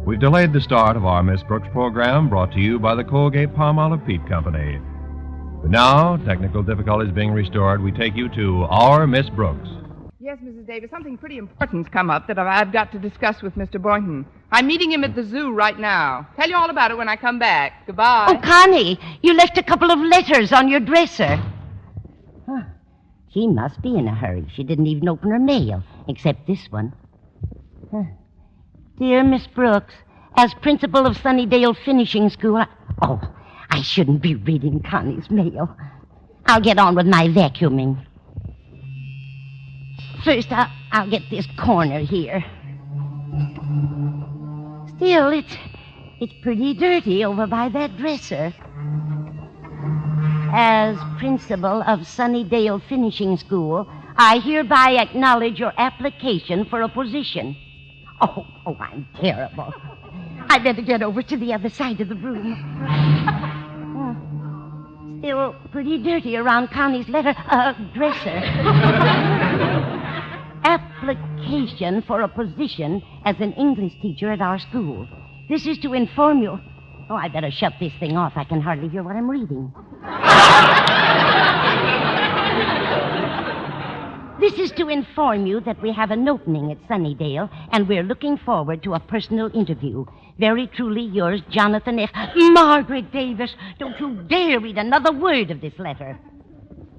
We've delayed the start of our Miss Brooks program, brought to you by the Colgate-Palmolive Peat Company. But now, technical difficulties being restored, we take you to our Miss Brooks. Yes, Mrs. Davis, something pretty important's come up that I've got to discuss with Mr. Boynton. I'm meeting him at the zoo right now. Tell you all about it when I come back. Goodbye. Oh, Connie, you left a couple of letters on your dresser. Huh. She must be in a hurry. She didn't even open her mail, except this one. Huh. Dear Miss Brooks, as principal of Sunnyvale Finishing School, I shouldn't be reading Connie's mail. I'll get on with my vacuuming. First, I'll get this corner here. Still, it's pretty dirty over by that dresser. As principal of Sunnydale Finishing School, I hereby acknowledge your application for a position. Oh, I'm terrible. I better get over to the other side of the room. Still pretty dirty around Connie's dresser. Application for a position as an English teacher at our school. This is to inform you... Oh, I better shut this thing off. I can hardly hear what I'm reading. This is to inform you that we have an opening at Sunnydale, and we're looking forward to a personal interview. Very truly yours, Jonathan F. Margaret Davis, don't you dare read another word of this letter.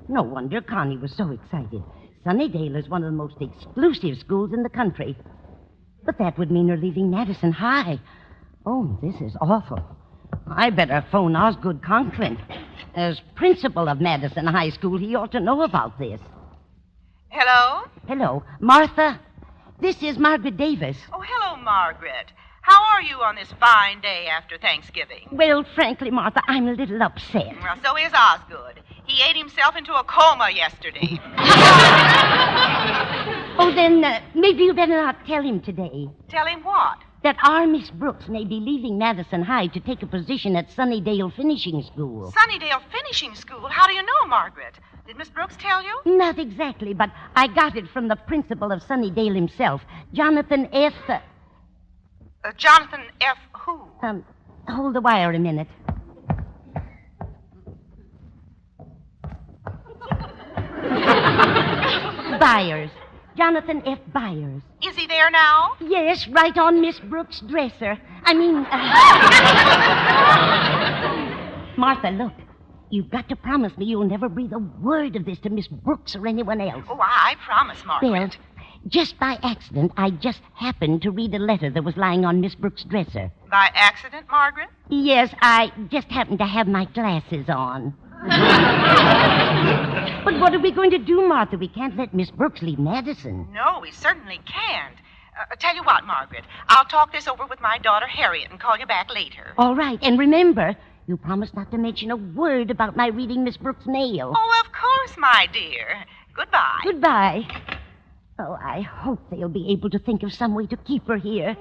No wonder Connie was so excited. Sunnydale is one of the most exclusive schools in the country. But that would mean her leaving Madison High. Oh, this is awful. I better phone Osgood Conklin. As principal of Madison High School, he ought to know about this. Hello? Hello. Martha, this is Margaret Davis. Oh, hello, Margaret. How are you on this fine day after Thanksgiving? Well, frankly, Martha, I'm a little upset. Well, so is Osgood. He ate himself into a coma yesterday. Oh, then maybe you better not tell him today. Tell him what? That our Miss Brooks may be leaving Madison High to take a position at Sunnydale Finishing School. Sunnydale Finishing School? How do you know, Margaret? Did Miss Brooks tell you? Not exactly, but I got it from the principal of Sunnydale himself, Jonathan F. Jonathan F. who? Hold the wire a minute. Byers. Jonathan F. Byers. Is he there now? Yes, right on Miss Brooks' dresser. Martha, look. You've got to promise me you'll never breathe a word of this to Miss Brooks or anyone else. Oh, I promise, Margaret. Well, just by accident, I just happened to read a letter that was lying on Miss Brooks' dresser. By accident, Margaret? Yes, I just happened to have my glasses on. But what are we going to do, Martha? We can't let Miss Brooks leave Madison. No, we certainly can't. Tell you what, Margaret, I'll talk this over with my daughter Harriet and call you back later. All right, and remember, you promised not to mention a word about my reading Miss Brooks' mail. Oh, of course, my dear. Goodbye. Goodbye. Oh, I hope they'll be able to think of some way to keep her here.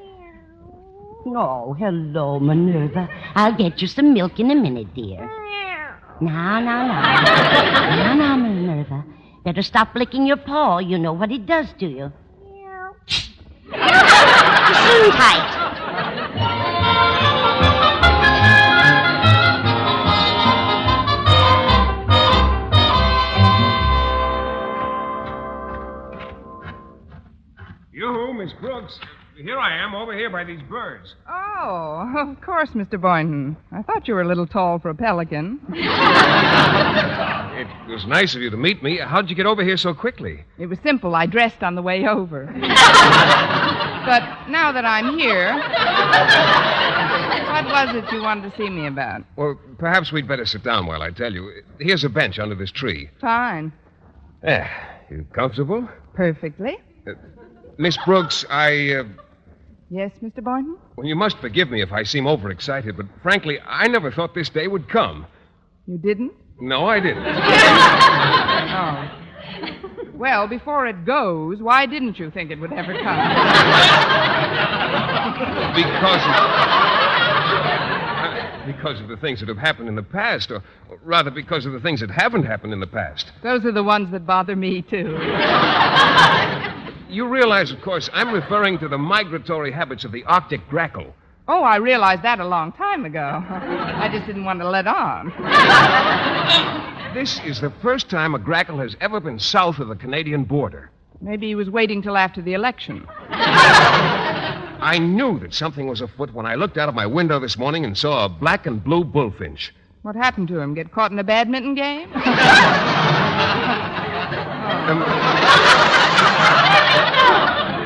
Oh, hello, Minerva. I'll get you some milk in a minute, dear. Now, Minerva. Better stop licking your paw. You know what it does to you. Soon tight. Yoo-hoo, Miss Brooks. Here I am, over here by these birds. Oh, of course, Mr. Boynton. I thought you were a little tall for a pelican. It was nice of you to meet me. How'd you get over here so quickly? It was simple. I dressed on the way over. But now that I'm here, what was it you wanted to see me about? Well, perhaps we'd better sit down while I tell you. Here's a bench under this tree. Fine. There. You comfortable? Perfectly. Miss Brooks, Yes, Mr. Boynton? Well, you must forgive me if I seem overexcited, but frankly, I never thought this day would come. You didn't? No, I didn't. Oh. Well, before it goes, why didn't you think it would ever come? Because of the things that have happened in the past, or rather because of the things that haven't happened in the past. Those are the ones that bother me, too. You realize, of course, I'm referring to the migratory habits of the Arctic grackle. Oh, I realized that a long time ago. I just didn't want to let on. This is the first time a grackle has ever been south of the Canadian border. Maybe he was waiting till after the election. I knew that something was afoot when I looked out of my window this morning and saw a black and blue bullfinch. What happened to him? Get caught in a badminton game?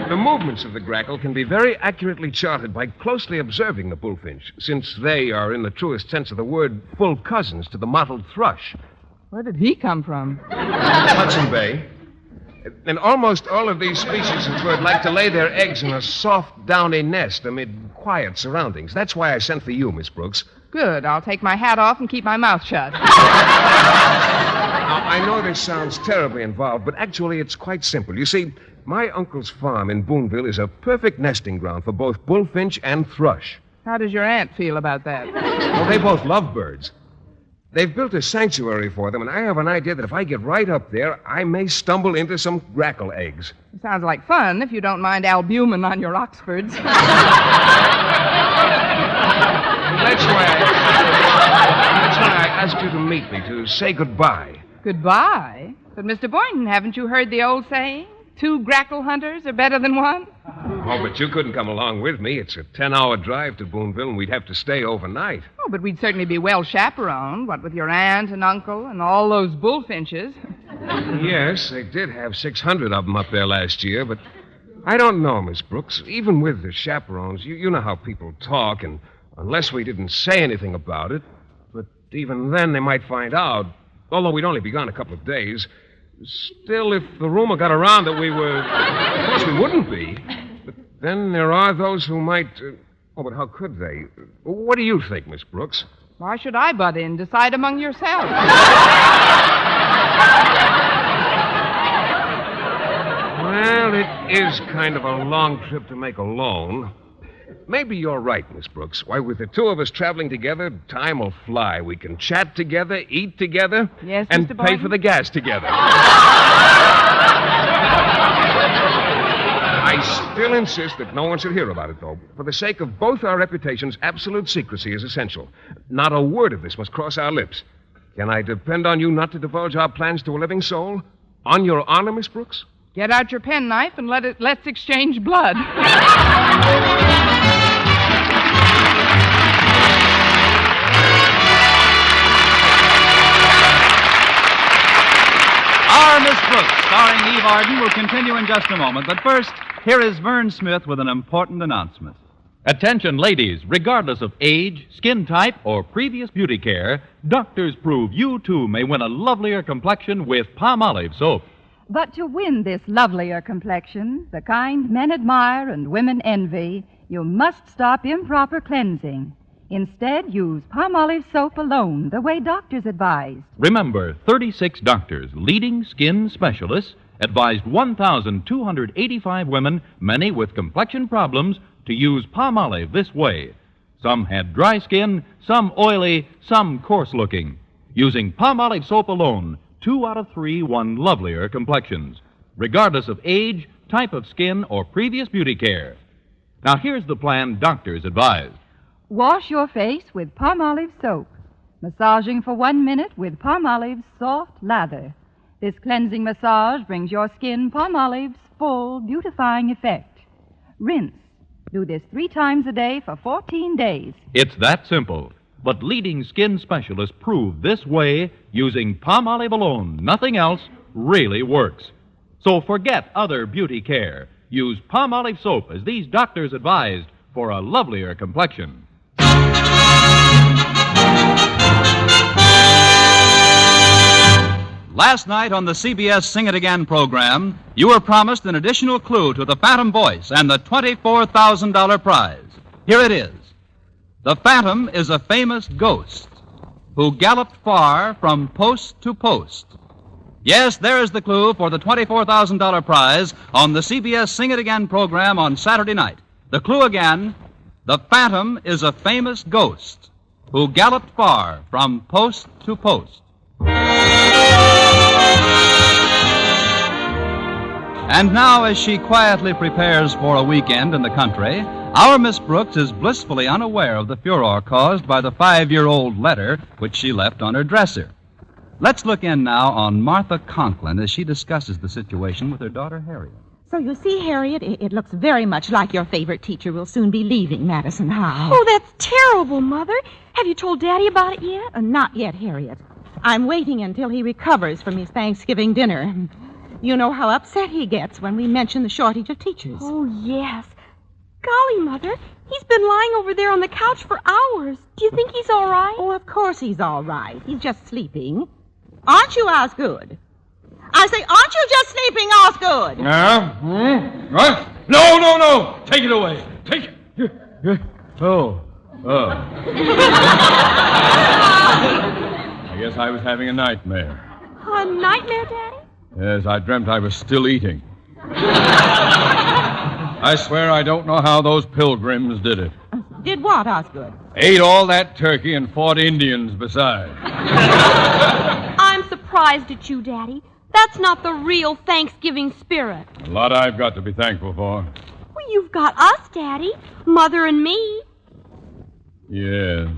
The movements of the grackle can be very accurately charted by closely observing the bullfinch, since they are, in the truest sense of the word, full cousins to the mottled thrush. Where did he come from? Hudson Bay. And almost all of these species of bird like to lay their eggs in a soft, downy nest amid quiet surroundings. That's why I sent for you, Miss Brooks. Good. I'll take my hat off and keep my mouth shut. Now, I know this sounds terribly involved, but actually it's quite simple. You see, my uncle's farm in Boonville is a perfect nesting ground for both bullfinch and thrush. How does your aunt feel about that? Well, they both love birds. They've built a sanctuary for them, and I have an idea that if I get right up there, I may stumble into some grackle eggs. It sounds like fun if you don't mind albumin on your Oxfords. That's why I asked you to meet me, to say goodbye. Goodbye? But, Mr. Boynton, haven't you heard the old saying? 2 grackle hunters are better than 1? Oh, but you couldn't come along with me. It's a 10-hour drive to Boonville, and we'd have to stay overnight. Oh, but we'd certainly be well chaperoned, what with your aunt and uncle and all those bullfinches. Yes, they did have 600 of them up there last year, but I don't know, Miss Brooks. Even with the chaperones, you know how people talk, and unless we didn't say anything about it, but even then they might find out, although we'd only be gone a couple of days. Still, if the rumor got around that we were... Of course, we wouldn't be. But then there are those who might... Oh, but how could they? What do you think, Miss Brooks? Why should I butt in? Decide among yourselves. Well, it is kind of a long trip to make alone. Maybe you're right, Miss Brooks. Why, with the two of us traveling together, time will fly. We can chat together, eat together, Yes, and Mr. pay Boynton? for the gas together. I still insist that no one should hear about it, though. For the sake of both our reputations, absolute secrecy is essential. Not a word of this must cross our lips. Can I depend on you not to divulge our plans to a living soul? On your honor, Miss Brooks? Get out your penknife and let's exchange blood. Our Miss Brooks, starring Eve Arden, will continue in just a moment. But first, here is Vern Smith with an important announcement. Attention, ladies. Regardless of age, skin type, or previous beauty care, doctors prove you, too, may win a lovelier complexion with Palmolive soap. But to win this lovelier complexion, the kind men admire and women envy, you must stop improper cleansing. Instead, use Palmolive soap alone, the way doctors advised. Remember, 36 doctors, leading skin specialists, advised 1,285 women, many with complexion problems, to use Palmolive this way. Some had dry skin, some oily, some coarse-looking. Using Palmolive soap alone, 2 out of 3 won lovelier complexions, regardless of age, type of skin, or previous beauty care. Now, here's the plan doctors advise. Wash your face with Palmolive soap, massaging for 1 minute with Palmolive's soft lather. This cleansing massage brings your skin Palmolive's full, beautifying effect. Rinse. Do this 3 times a day for 14 days. It's that simple. But leading skin specialists prove this way, using Palmolive alone, nothing else, really works. So forget other beauty care. Use Palmolive soap as these doctors advised for a lovelier complexion. Last night on the CBS Sing It Again program, you were promised an additional clue to the Phantom voice and the $24,000 prize. Here it is. The Phantom is a famous ghost who galloped far from post to post. Yes, there is the clue for the $24,000 prize on the CBS Sing It Again program on Saturday night. The clue again, the Phantom is a famous ghost who galloped far from post to post. And now, as she quietly prepares for a weekend in the country, Our Miss Brooks is blissfully unaware of the furor caused by the 5-year-old letter which she left on her dresser. Let's look in now on Martha Conklin as she discusses the situation with her daughter Harriet. So you see, Harriet, it looks very much like your favorite teacher will soon be leaving Madison High. Oh, that's terrible, Mother. Have you told Daddy about it yet? Not yet, Harriet. I'm waiting until he recovers from his Thanksgiving dinner. You know how upset he gets when we mention the shortage of teachers. Oh, yes. Golly, Mother, he's been lying over there on the couch for hours. Do you think he's all right? Oh, of course he's all right. He's just sleeping. Aren't you, Osgood? I say, aren't you just sleeping, Osgood? What? No. Take it away. Take it. Oh. I guess I was having a nightmare. A nightmare, Daddy? Yes, I dreamt I was still eating. I swear I don't know how those pilgrims did it. Did what, Osgood? Ate all that turkey and fought Indians besides. I'm surprised at you, Daddy. That's not the real Thanksgiving spirit. A lot I've got to be thankful for. Well, you've got us, Daddy. Mother and me. Yes.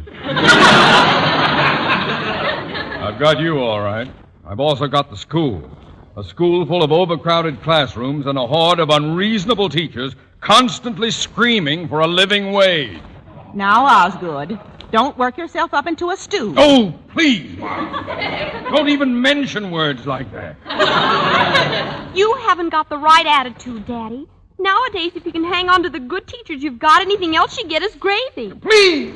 I've got you, all right. I've also got the school. A school full of overcrowded classrooms and a horde of unreasonable teachers constantly screaming for a living wage. Now, Osgood, don't work yourself up into a stew. Oh, please, Mom. Don't even mention words like that. You haven't got the right attitude, Daddy. Nowadays, if you can hang on to the good teachers you've got, anything else you get is gravy. Please,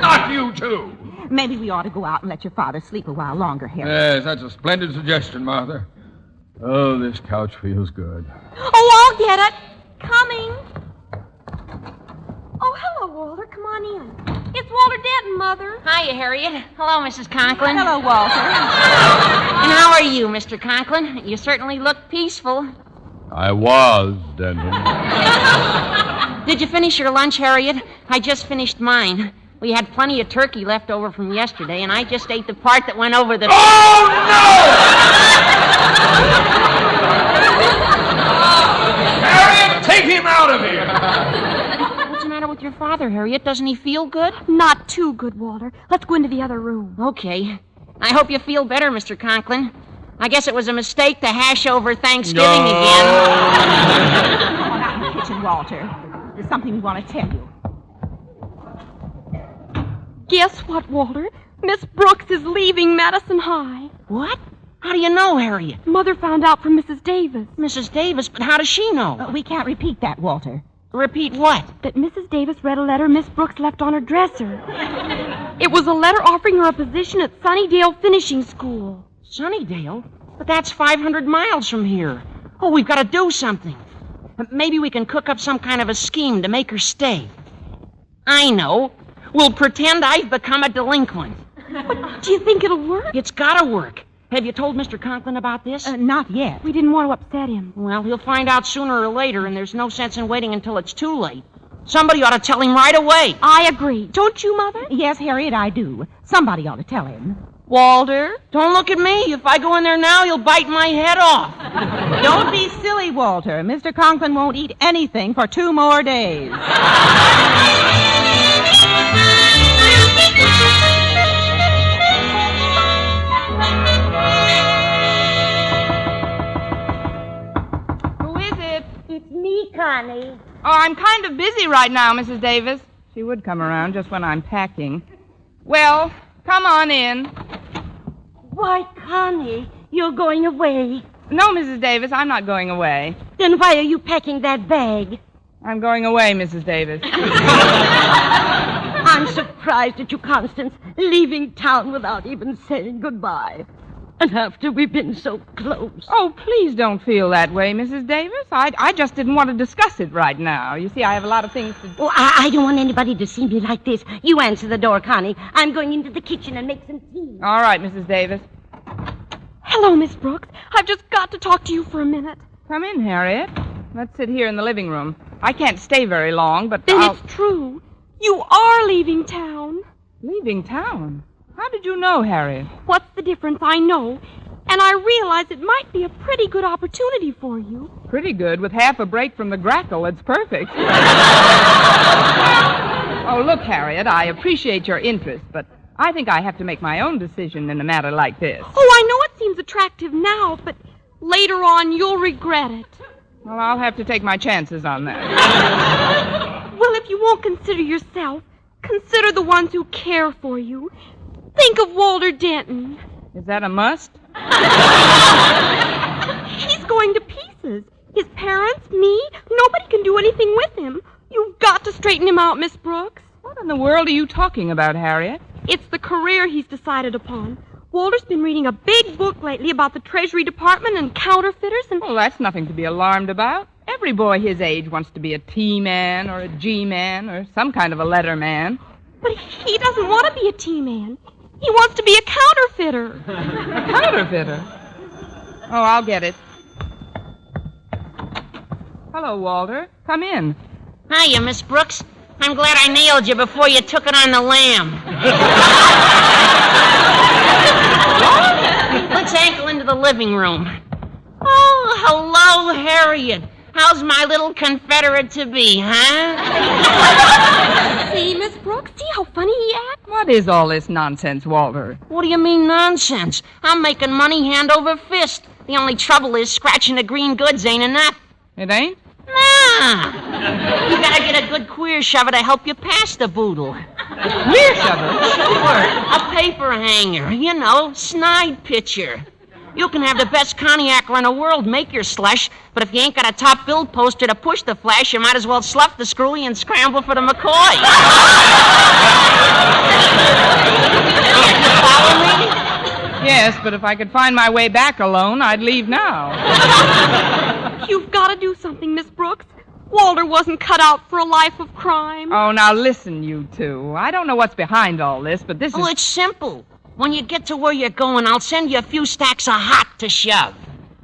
not you, too. Maybe we ought to go out and let your father sleep a while longer, Harry. Yes, that's a splendid suggestion, Martha. Oh, this couch feels good. Oh, I'll get it. Coming. Oh, hello, Walter. Come on in. It's Walter Denton, Mother. Hiya, Harriet. Hello, Mrs. Conklin. Hello, Walter. And how are you, Mr. Conklin? You certainly look peaceful. I was, Denton. Did you finish your lunch, Harriet? I just finished mine. We had plenty of turkey left over from yesterday, and I just ate the part that went over the... Oh, no! Harriet, take him out of here! What's the matter with your father, Harriet? Doesn't he feel good? Not too good, Walter. Let's go into the other room. Okay. I hope you feel better, Mr. Conklin. I guess it was a mistake to hash over Thanksgiving again. Come out in the kitchen, Walter. There's something we want to tell you. Guess what, Walter? Miss Brooks is leaving Madison High. What? How do you know, Harriet? Mother found out from Mrs. Davis. Mrs. Davis? But how does she know? We can't repeat that, Walter. Repeat what? That Mrs. Davis read a letter Miss Brooks left on her dresser. It was a letter offering her a position at Sunnyvale Finishing School. Sunnydale? But that's 500 miles from here. Oh, we've got to do something. Maybe we can cook up some kind of a scheme to make her stay. I know. We'll pretend I've become a delinquent. But do you think it'll work? It's got to work. Have you told Mr. Conklin about this? Not yet. We didn't want to upset him. Well, he'll find out sooner or later, and there's no sense in waiting until it's too late. Somebody ought to tell him right away. I agree. Don't you, Mother? Yes, Harriet, I do. Somebody ought to tell him. Walter? Don't look at me. If I go in there now, you'll bite my head off. Don't be silly, Walter. Mr. Conklin won't eat anything for 2 more days. Who is it? It's me, Connie. Oh, I'm kind of busy right now, Mrs. Davis. She would come around just when I'm packing. Well, come on in. Why, Connie, you're going away. No, Mrs. Davis, I'm not going away. Then why are you packing that bag? I'm going away, Mrs. Davis. I'm surprised at you, Constance, leaving town without even saying goodbye. And after we've been so close. Oh, please don't feel that way, Mrs. Davis. I just didn't want to discuss it right now. You see, I have a lot of things to do. Oh, I don't want anybody to see me like this. You answer the door, Connie. I'm going into the kitchen and make some tea. All right, Mrs. Davis. Hello, Miss Brooks. I've just got to talk to you for a minute. Come in, Harriet. Let's sit here in the living room. I can't stay very long, but Then it's true. You are leaving town. Leaving town? How did you know, Harriet? What's the difference? I know. And I realize it might be a pretty good opportunity for you. Pretty good. With half a break from the grackle, it's perfect. Oh, look, Harriet, I appreciate your interest, but I think I have to make my own decision in a matter like this. Oh, I know it seems attractive now, but later on you'll regret it. Well, I'll have to take my chances on that. Well, if you won't consider yourself, consider the ones who care for you. Think of Walter Denton. Is that a must? He's going to pieces. His parents, me, nobody can do anything with him. You've got to straighten him out, Miss Brooks. What in the world are you talking about, Harriet? It's the career he's decided upon. Walter's been reading a big book lately about the Treasury Department and counterfeiters and... Well, that's nothing to be alarmed about. Every boy his age wants to be a T-man or a G-man or some kind of a letter man. But he doesn't want to be a T-man. He wants to be a counterfeiter. A counterfeiter? Oh, I'll get it. Hello, Walter. Come in. Hiya, Miss Brooks. I'm glad I nailed you before you took it on the lamb. Let's ankle into the living room. Oh, hello, Harriet. How's my little Confederate to be, huh? See, Miss Brooks? See how funny he acts? What is all this nonsense, Walter? What do you mean nonsense? I'm making money hand over fist. The only trouble is scratching the green goods ain't enough. It ain't? Nah. You gotta get a good queer shover to help you pass the boodle. Queer shover? Sure. A paper hanger. You know, snide pitcher. You can have the best cognacer in the world make your slush, but if you ain't got a top bill poster to push the flash, you might as well slough the screwy and scramble for the McCoy. You follow me? Yes, but if I could find my way back alone, I'd leave now. You've got to do something, Miss Brooks. Walter wasn't cut out for a life of crime. Oh, now listen, you two. I don't know what's behind all this, but this is... Oh, it's simple. When you get to where you're going, I'll send you a few stacks of hot to shove.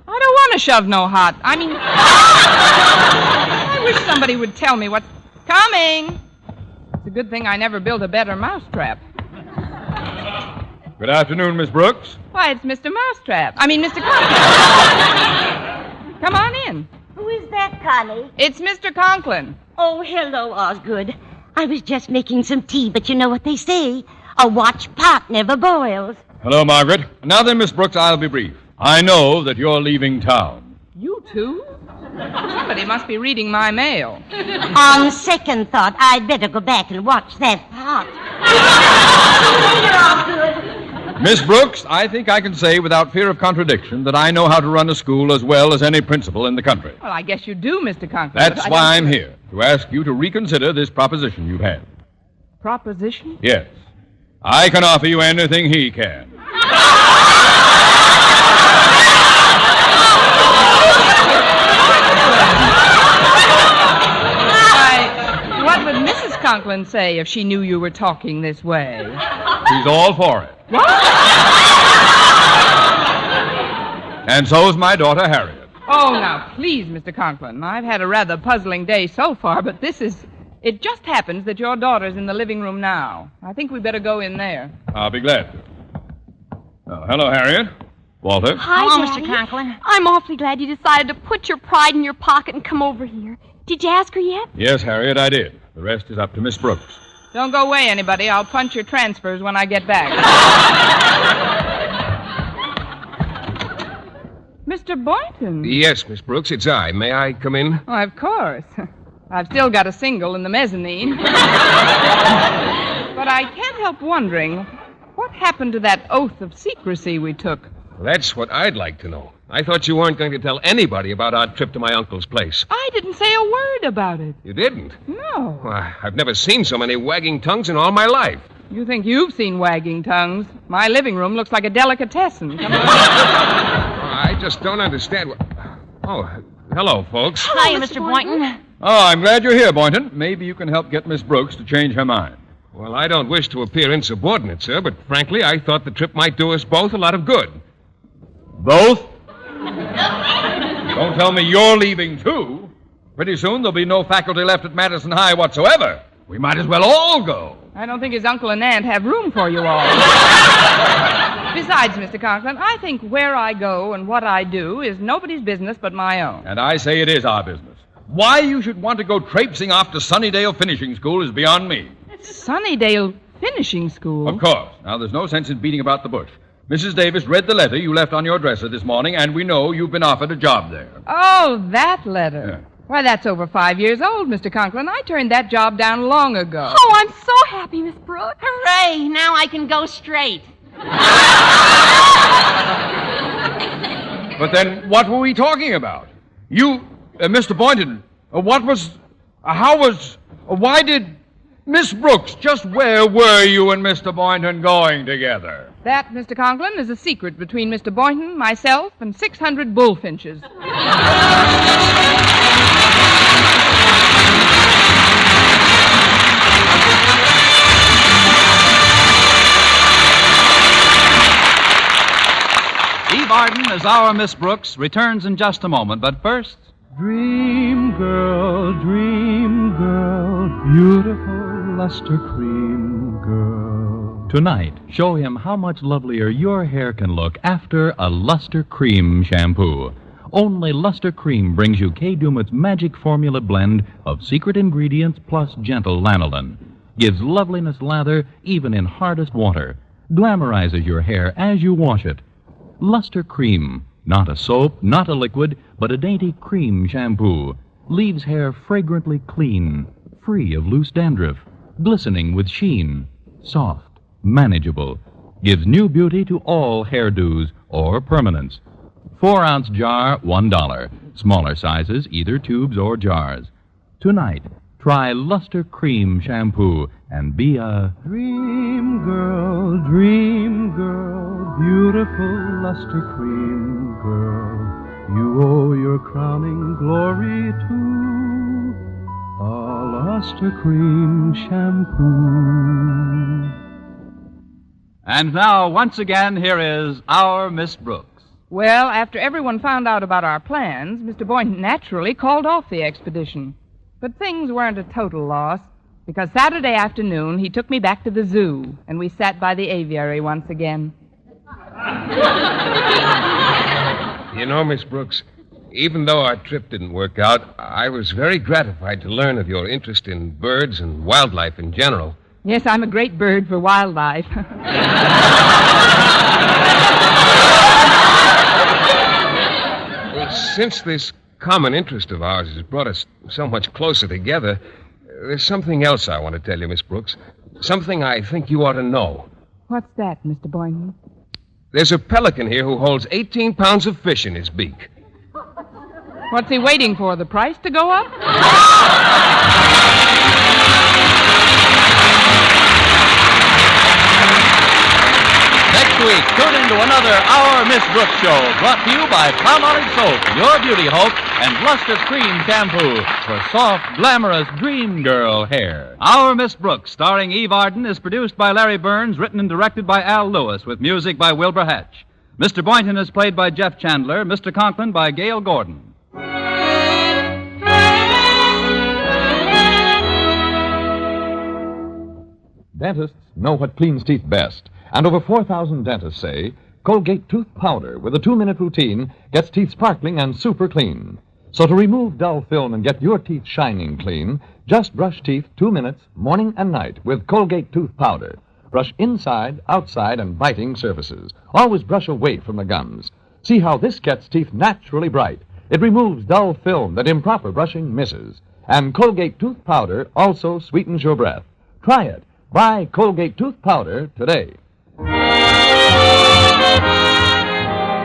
I don't want to shove no hot. I mean... I wish somebody would tell me what's coming. It's a good thing I never built a better mousetrap. Good afternoon, Miss Brooks. Why, it's Mr. Mousetrap. I mean, Mr. Conklin. Come on in. Who is that, Connie? It's Mr. Conklin. Oh, hello, Osgood. I was just making some tea, but you know what they say. A watch pot never boils. Hello, Margaret. Now then, Miss Brooks, I'll be brief. I know that you're leaving town. You two? Somebody must be reading my mail. On second thought, I'd better go back and watch that pot. Miss Brooks, I think I can say without fear of contradiction that I know how to run a school as well as any principal in the country. Well, I guess you do, Mr. Conklin. That's why I'm here, to ask you to reconsider this proposition you've had. Proposition? Yes. I can offer you anything he can. What would Mrs. Conklin say if she knew you were talking this way? She's all for it. What? And so's my daughter, Harriet. Oh, now, please, Mr. Conklin. I've had a rather puzzling day so far, but this is... It just happens that your daughter's in the living room now. I think we better go in there. I'll be glad to. Oh, hello, Harriet. Walter. Hi, Hello, Daddy. Mr. Conklin. I'm awfully glad you decided to put your pride in your pocket and come over here. Did you ask her yet? Yes, Harriet, I did. The rest is up to Miss Brooks. Don't go away, anybody. I'll punch your transfers when I get back. Mr. Boynton. Yes, Miss Brooks, it's I. May I come in? Why, of course. I've still got a single in the mezzanine. But I can't help wondering, what happened to that oath of secrecy we took? Well, that's what I'd like to know. I thought you weren't going to tell anybody about our trip to my uncle's place. I didn't say a word about it. You didn't? No. Why, I've never seen so many wagging tongues in all my life. You think you've seen wagging tongues? My living room looks like a delicatessen. Come on. I just don't understand what... Oh, hello, folks. Hi, Mr. Boynton. Oh, I'm glad you're here, Boynton. Maybe you can help get Miss Brooks to change her mind. Well, I don't wish to appear insubordinate, sir, but frankly, I thought the trip might do us both a lot of good. Both? Don't tell me you're leaving, too. Pretty soon there'll be no faculty left at Madison High whatsoever. We might as well all go. I don't think his uncle and aunt have room for you all. Besides, Mr. Conklin, I think where I go and what I do is nobody's business but my own. And I say it is our business. Why you should want to go traipsing off to Sunnyvale Finishing School is beyond me. Sunnyvale Finishing School? Of course. Now, there's no sense in beating about the bush. Mrs. Davis read the letter you left on your dresser this morning, and we know you've been offered a job there. Oh, that letter. Yeah. Why, that's over 5 years old, Mr. Conklin. I turned that job down long ago. Oh, I'm so happy, Miss Brooks. Hooray! Now I can go straight. But then, what were we talking about? You, Mr. Boynton, why did Miss Brooks, just where were you and Mr. Boynton going together? That, Mr. Conklin, is a secret between Mr. Boynton, myself, and 600 bullfinches. Eve Arden as our Miss Brooks returns in just a moment, but first... Dream girl, beautiful luster cream girl. Tonight, show him how much lovelier your hair can look after a Luster Cream shampoo. Only Luster Cream brings you Kay Dumit's magic formula blend of secret ingredients plus gentle lanolin. Gives loveliness lather even in hardest water. Glamorizes your hair as you wash it. Luster Cream, not a soap, not a liquid, but a dainty cream shampoo. Leaves hair fragrantly clean, free of loose dandruff, glistening with sheen, soft, manageable. Gives new beauty to all hairdos or permanents. 4-ounce jar, $1. Smaller sizes, either tubes or jars. Tonight, try Luster Cream shampoo and be a Dream girl, beautiful luster cream girl. You owe your crowning glory to a luster cream shampoo. And now, once again, here is our Miss Brooks. Well, after everyone found out about our plans, Mr. Boynton naturally called off the expedition. But things weren't a total loss, because Saturday afternoon he took me back to the zoo, and we sat by the aviary once again. You know, Miss Brooks, even though our trip didn't work out, I was very gratified to learn of your interest in birds and wildlife in general. Yes, I'm a great bird for wildlife. Well, since this common interest of ours has brought us so much closer together, there's something else I want to tell you, Miss Brooks. Something I think you ought to know. What's that, Mr. Boynton? There's a pelican here who holds 18 pounds of fish in his beak. What's he waiting for, the price to go up? Next week, tune into another Our Miss Brooks show, brought to you by Palmolive Soap, your beauty hope, and Luster Cream Shampoo for soft, glamorous dream girl hair. Our Miss Brooks, starring Eve Arden, is produced by Larry Burns, written and directed by Al Lewis, with music by Wilbur Hatch. Mr. Boynton is played by Jeff Chandler, Mr. Conklin by Gail Gordon. Dentists know what cleans teeth best, and over 4,000 dentists say Colgate tooth powder with a 2-minute routine gets teeth sparkling and super clean. So to remove dull film and get your teeth shining clean, just brush teeth 2 minutes, morning and night, with Colgate tooth powder. Brush inside, outside, and biting surfaces. Always brush away from the gums. See how this gets teeth naturally bright. It removes dull film that improper brushing misses. And Colgate tooth powder also sweetens your breath. Try it. Buy Colgate tooth powder today.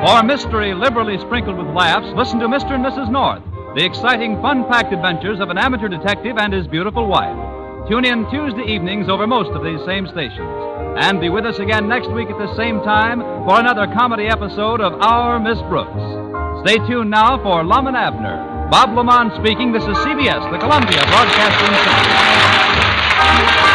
For mystery liberally sprinkled with laughs, listen to Mr. and Mrs. North, the exciting, fun-packed adventures of an amateur detective and his beautiful wife. Tune in Tuesday evenings over most of these same stations. And be with us again next week at the same time for another comedy episode of Our Miss Brooks. Stay tuned now for Lum and Abner. Bob Lamont speaking. This is CBS, the Columbia Broadcasting System.